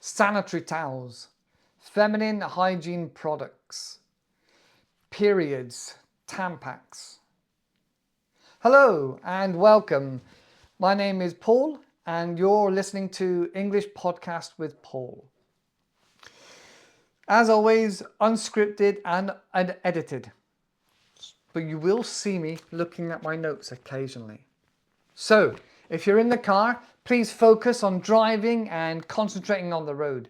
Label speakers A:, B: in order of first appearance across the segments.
A: sanitary towels, feminine hygiene products, periods, Tampax. Hello and welcome. My name is Paul and you're listening to English Podcast with Paul. As always, unscripted and unedited, but you will see me looking at my notes occasionally. So, if you're in the car, please focus on driving and concentrating on the road.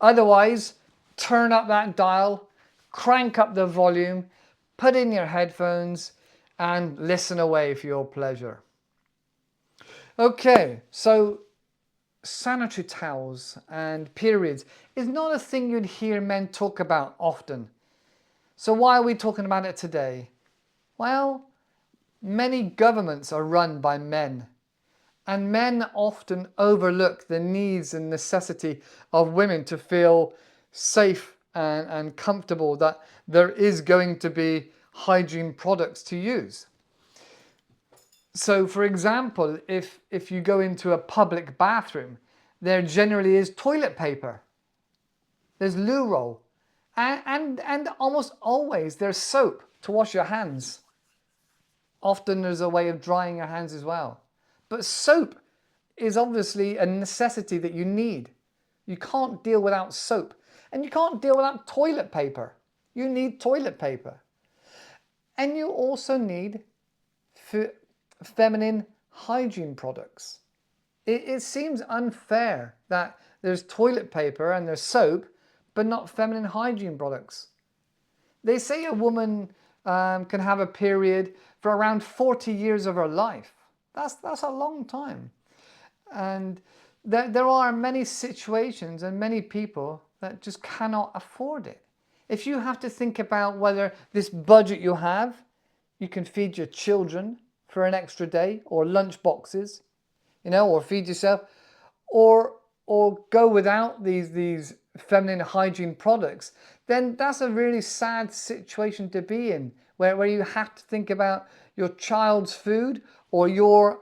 A: Otherwise, turn up that dial, crank up the volume, put in your headphones, and listen away for your pleasure. Okay, so sanitary towels and periods is not a thing you'd hear men talk about often. So why are we talking about it today? Well, many governments are run by men, and men often overlook the needs and necessity of women to feel safe and comfortable that there is going to be hygiene products to use. So for example, if you go into a public bathroom, there generally is toilet paper, there's loo roll, and almost always there's soap to wash your hands. Often there's a way of drying your hands as well. But soap is obviously a necessity that you need. You can't deal without soap. And you can't deal without toilet paper. You need toilet paper. And you also need feminine hygiene products. It seems unfair that there's toilet paper and there's soap, but not feminine hygiene products. They say a woman can have a period for around 40 years of her life. That's a long time. And there are many situations and many people that just cannot afford it. If you have to think about whether this budget you have, you can feed your children for an extra day, or lunch boxes, or feed yourself, or go without these feminine hygiene products, then that's a really sad situation to be in, where you have to think about your child's food or your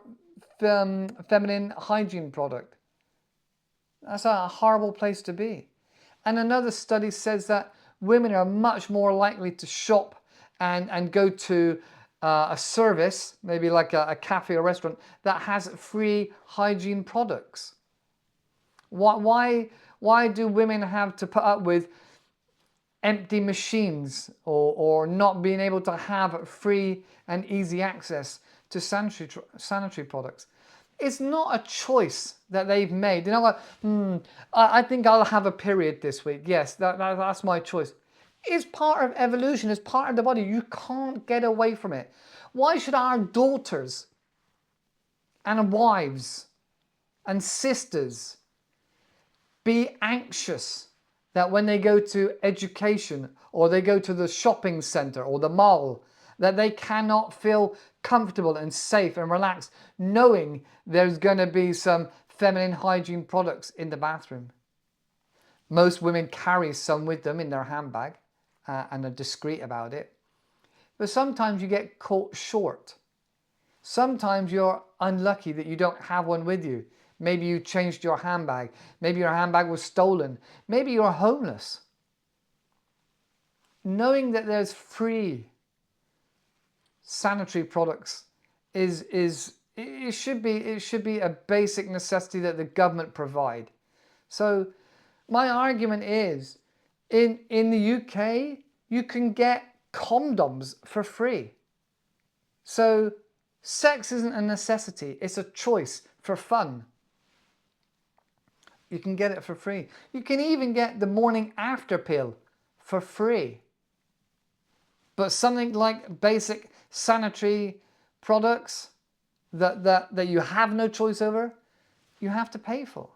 A: feminine hygiene product. That's a horrible place to be. And another study says that women are much more likely to shop and go to a service, maybe like a cafe or restaurant, that has free hygiene products. Why do women have to put up with empty machines or not being able to have free and easy access to sanitary products? It's not a choice that they've made. I think I'll have a period this week. Yes, that's my choice. It's part of evolution. It's part of the body. You can't get away from it. Why should our daughters and wives and sisters be anxious that when they go to education or they go to the shopping center or the mall, that they cannot feel comfortable and safe and relaxed knowing there's going to be some feminine hygiene products in the bathroom? Most women carry some with them in their handbag and are discreet about it. But sometimes you get caught short. Sometimes you're unlucky that you don't have one with you. Maybe you changed your handbag. Maybe your handbag was stolen. Maybe you're homeless. Knowing that there's free sanitary products it should be a basic necessity that the government provide. So my argument is, in the UK, you can get condoms for free. So sex isn't a necessity, it's a choice for fun. You can get it for free. You can even get the morning after pill for free. But something like basic sanitary products that you have no choice over, you have to pay for.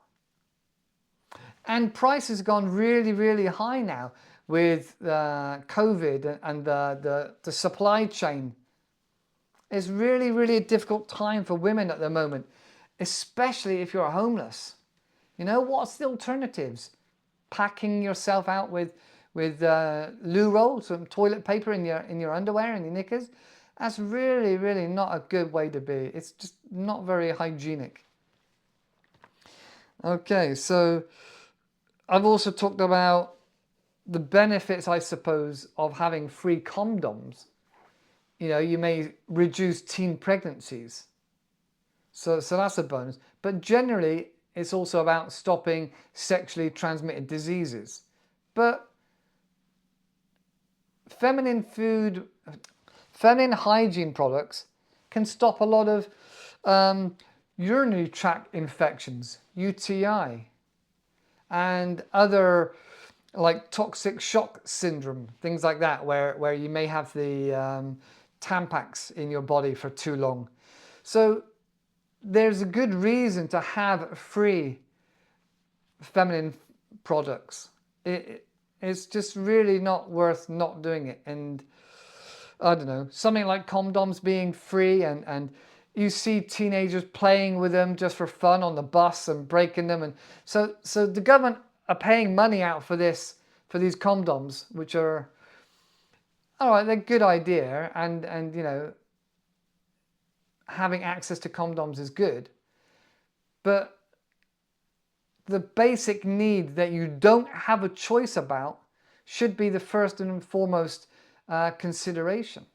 A: And price has gone really, really high now with COVID and the supply chain. It's really, really a difficult time for women at the moment, especially if you're homeless. What's the alternatives? Packing yourself out with loo roll, some toilet paper in your underwear and your knickers. That's really, really not a good way to be. It's just not very hygienic. Okay, so I've also talked about the benefits, I suppose, of having free condoms. You know, you may reduce teen pregnancies. So that's a bonus. But generally, it's also about stopping sexually transmitted diseases. But feminine food, feminine hygiene products can stop a lot of urinary tract infections, UTI, and other like toxic shock syndrome, things like that, where you may have the Tampax in your body for too long. So there's a good reason to have free feminine products. It's just really not worth not doing it. And I don't know, something like condoms being free, and you see teenagers playing with them just for fun on the bus and breaking them. And so the government are paying money out for this, for these condoms, which are, all right, they're a good idea. And you know, having access to condoms is good. But the basic need that you don't have a choice about should be the first and foremost consideration.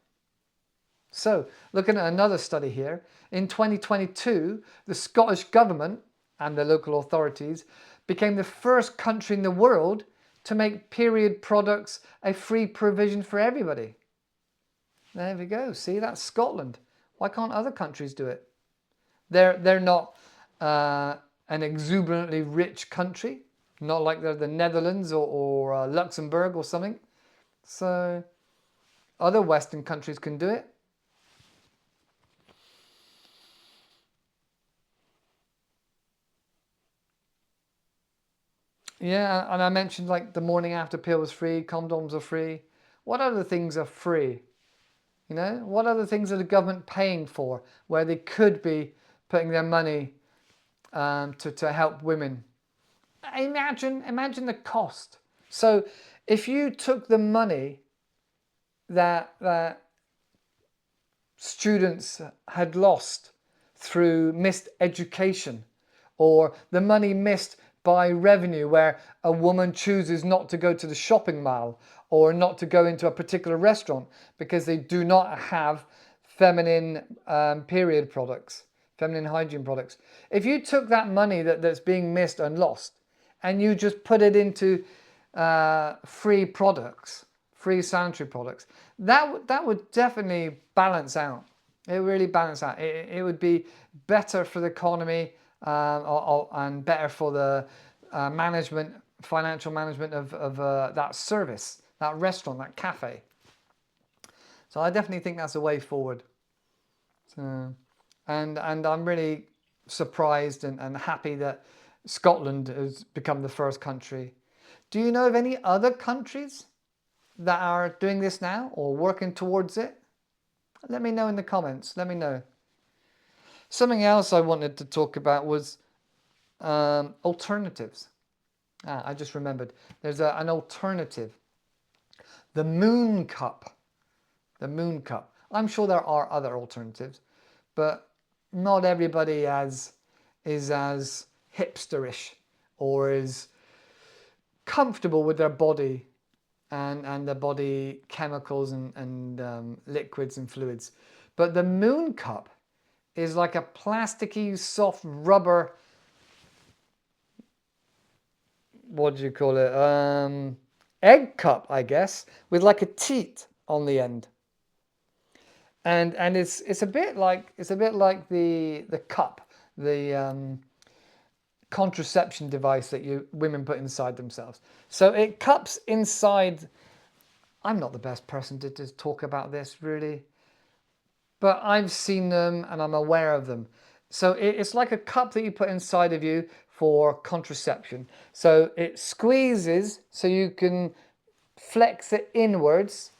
A: So, looking at another study here, in 2022, the Scottish government and the local authorities became the first country in the world to make period products a free provision for everybody. There we go. See, that's Scotland. Why can't other countries do it? They're not an exuberantly rich country, not like they're the Netherlands or Luxembourg or something. So other Western countries can do it. Yeah, and I mentioned like the morning after pill is free, condoms are free. What other things are free? You know, what other things are the government paying for where they could be putting their money to help women? Imagine the cost. So if you took the money that students had lost through missed education, or the money missed by revenue where a woman chooses not to go to the shopping mall or not to go into a particular restaurant because they do not have feminine period products, feminine hygiene products. If you took that money that's being missed and lost and you just put it into free products, free sanitary products, that would definitely balance out. It really balance out. It would be better for the economy and better for the management, financial management of that service, that restaurant, that cafe. So I definitely think that's a way forward. So, and I'm really surprised and happy that Scotland has become the first country. Do you know of any other countries that are doing this now or working towards it? Let me know in the comments. Let me know. Something else I wanted to talk about was alternatives. I just remembered. There's an alternative. The Moon Cup. The Moon Cup. I'm sure there are other alternatives, but not everybody is as hipsterish or is comfortable with their body and their body chemicals and liquids and fluids. But the Moon Cup is like a plasticky, soft rubber, what do you call it? Egg cup, I guess, with like a teat on the end. And it's a bit like the cup, the contraception device that women put inside themselves. So it cups inside. I'm not the best person to talk about this really, but I've seen them and I'm aware of them. So it's like a cup that you put inside of you for contraception. So it squeezes so you can flex it inwards,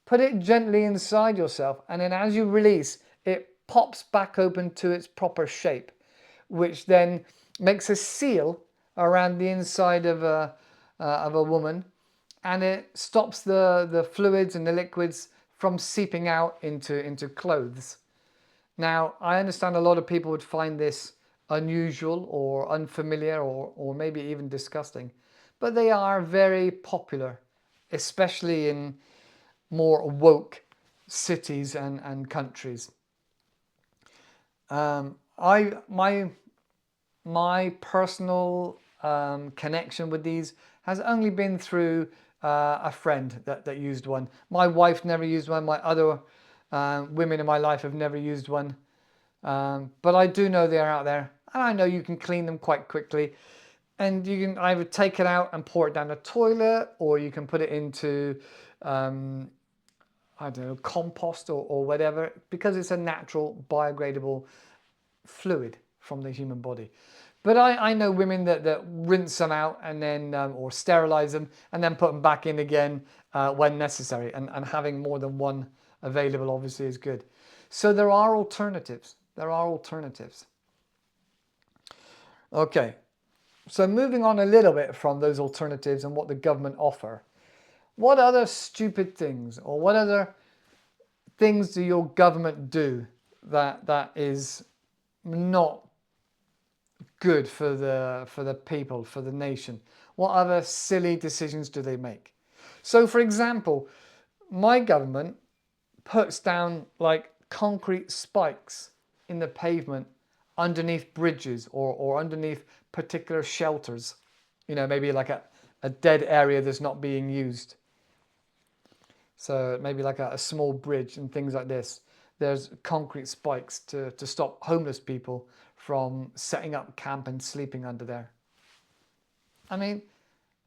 A: put it gently inside yourself, and then as you release, it pops back open to its proper shape, which then makes a seal around the inside of a woman, and it stops the fluids and the liquids from seeping out into clothes. Now, I understand a lot of people would find this unusual or unfamiliar or maybe even disgusting, but they are very popular, especially in more woke cities and countries. My personal connection with these has only been through a friend that used one. My wife never used one. My other women in my life have never used one. But I do know they're out there, and I know you can clean them quite quickly. And you can either take it out and pour it down the toilet, or you can put it into, I don't know, compost or whatever, because it's a natural biodegradable fluid from the human body. But I know women that rinse them out and then, or sterilize them and then put them back in again when necessary. And having more than one available obviously is good. So there are alternatives. There are alternatives. Okay, so moving on a little bit from those alternatives and what the government offer, what other stupid things or what other things do your government do that is not good for the people, for the nation? What other silly decisions do they make? So, for example, my government puts down like concrete spikes in the pavement underneath bridges or underneath particular shelters. You know, maybe like a dead area that's not being used. So maybe like a small bridge and things like this. There's concrete spikes to stop homeless people from setting up camp and sleeping under there. I mean,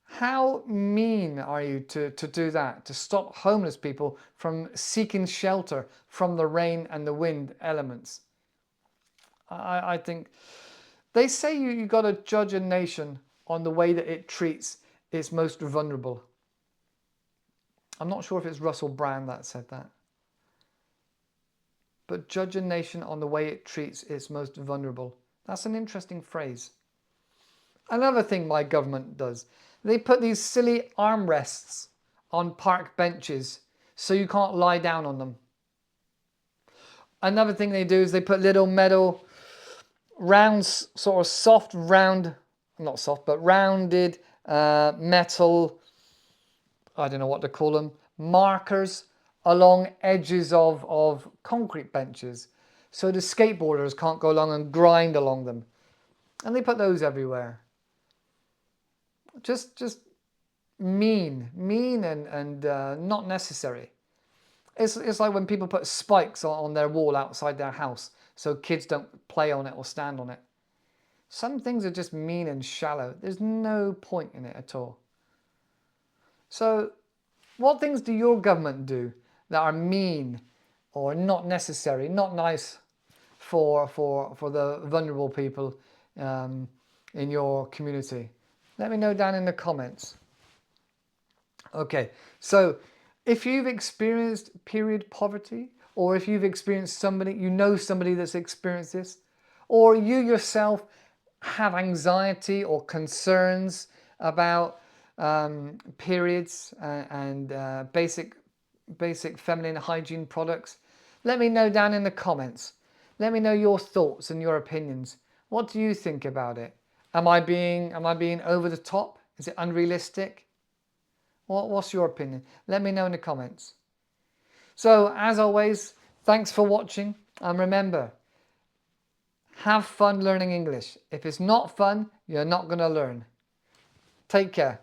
A: how mean are you to do that, to stop homeless people from seeking shelter from the rain and the wind elements? I think they say you got to judge a nation on the way that it treats its most vulnerable. I'm not sure if it's Russell Brand that said that. But judge a nation on the way it treats its most vulnerable. That's an interesting phrase. Another thing my government does, they put these silly armrests on park benches so you can't lie down on them. Another thing they do is they put little metal rounds, sort of soft, round, not soft, but rounded metal, I don't know what to call them, markers along edges of concrete benches so the skateboarders can't go along and grind along them. And they put those everywhere. Just mean and not necessary. It's like when people put spikes on their wall outside their house so kids don't play on it or stand on it. Some things are just mean and shallow. There's no point in it at all. So what things do your government do that are mean or not necessary, not nice for the vulnerable people in your community? Let me know down in the comments. Okay, so if you've experienced period poverty, or if you've experienced somebody, you know somebody that's experienced this, or you yourself have anxiety or concerns about periods and basic feminine hygiene products, let me know down in the comments. Let me know your thoughts and your opinions. What do you think about it? Am I being over the top? Is it unrealistic? What's your opinion? Let me know in the comments. So, as always, thanks for watching. And remember, have fun learning English. If it's not fun, you're not going to learn. Take care.